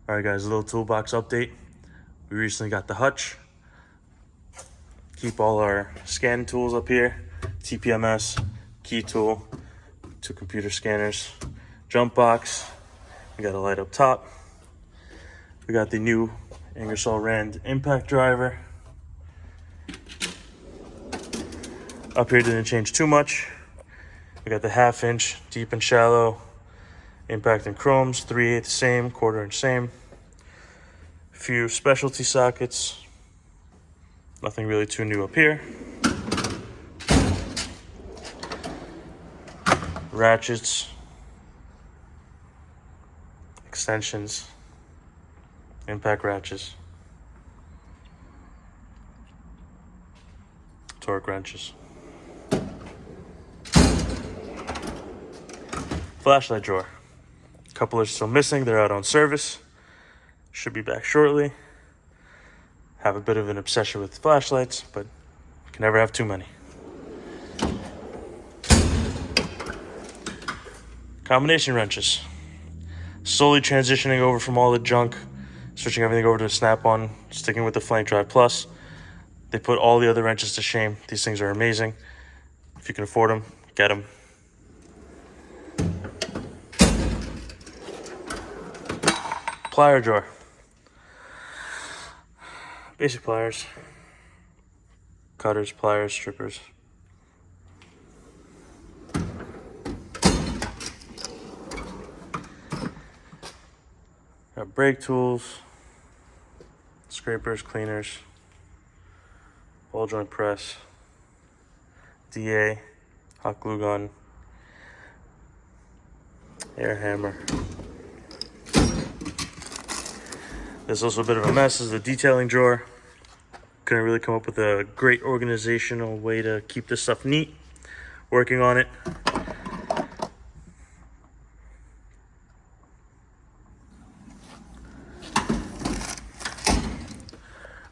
All right, guys, a little toolbox update. We recently got the hutch. Keep all our scanning tools up here. TPMS, key tool, 2 computer scanners, jump box. We got a light up top. We got the new Ingersoll Rand impact driver. Up here didn't change too much. We got the 1/2 inch deep and shallow impact and chromes, 3/8 same, 1/4 inch same. A few specialty sockets. Nothing really too new up here. Ratchets, extensions, impact ratchets, torque wrenches. Flashlight drawer. A couple are still missing. They're out on service. Should be back shortly. Have a bit of an obsession with flashlights, but you can never have too many. Combination wrenches. Slowly transitioning over from all the junk, switching everything over to a Snap-on, sticking with the Flank Drive Plus. They put all the other wrenches to shame. These things are amazing. If you can afford them, get them. Plier drawer. Basic pliers. Cutters, pliers, strippers. Got brake tools, scrapers, cleaners, ball joint press, DA, hot glue gun, air hammer. There's also a bit of a mess. This is the detailing drawer. Couldn't really come up with a great organizational way to keep this stuff neat. Working on it.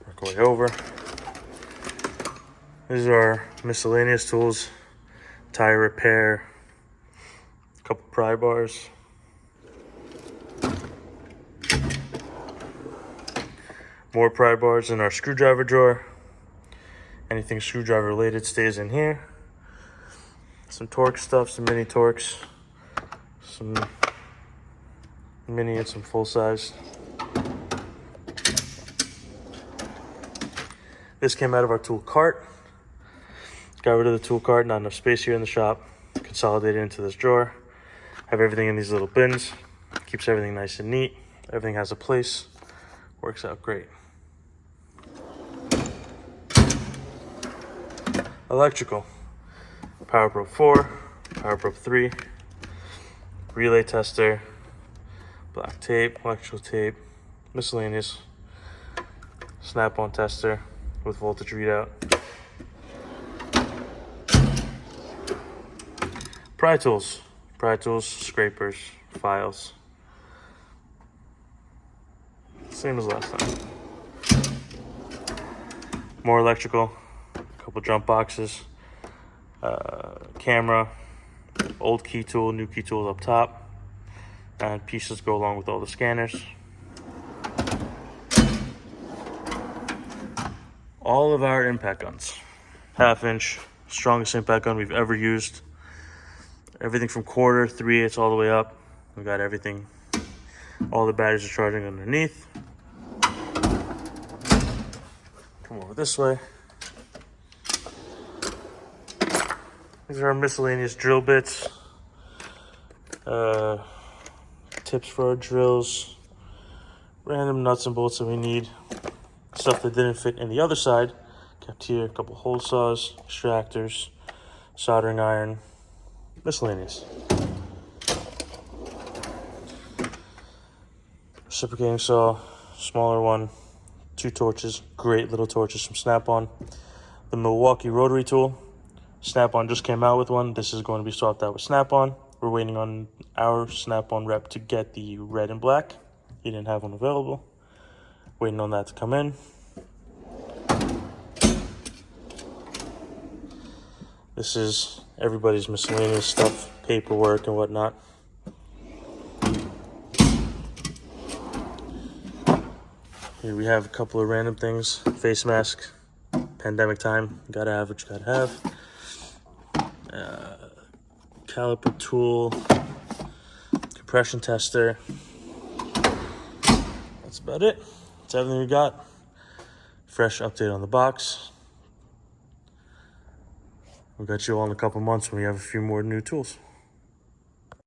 Work our way over. These are our miscellaneous tools. Tire repair. A couple pry bars. More pry bars in our screwdriver drawer. Anything screwdriver related stays in here. Some torque stuff, some mini torques, some mini and some full size. This came out of our tool cart. Got rid of the tool cart, not enough space here in the shop. Consolidated into this drawer. Have everything in these little bins. Keeps everything nice and neat. Everything has a place. Works out great. Electrical. Power Probe 4, Power Probe 3, relay tester, black tape, electrical tape, miscellaneous, Snap-on tester with voltage readout, pry tools, scrapers, files. Same as last time. More electrical. Couple jump boxes, camera, old key tool, new key tool up top, and pieces go along with all the scanners. All of our impact guns. 1/2 inch, strongest impact gun we've ever used. Everything from 1/4, 3/8 all the way up. We got everything. All the batteries are charging underneath. Come over this way. These are our miscellaneous drill bits, tips for our drills, random nuts and bolts that we need, stuff that didn't fit in the other side, kept here, a couple hole saws, extractors, soldering iron, miscellaneous. Reciprocating saw, smaller one, 2 torches, great little torches from Snap-on. The Milwaukee rotary tool. Snap-on just came out with one. This is going to be swapped out with Snap-on. We're waiting on our Snap-on rep to get the red and black. He didn't have one available. Waiting on that to come in. This is everybody's miscellaneous stuff, paperwork and whatnot. Here we have a couple of random things. Face mask, pandemic time, gotta have what you gotta have. Caliper tool, compression tester. That's about it. That's everything we got. Fresh update on the box. We'll get you all in a couple months when we have a few more new tools.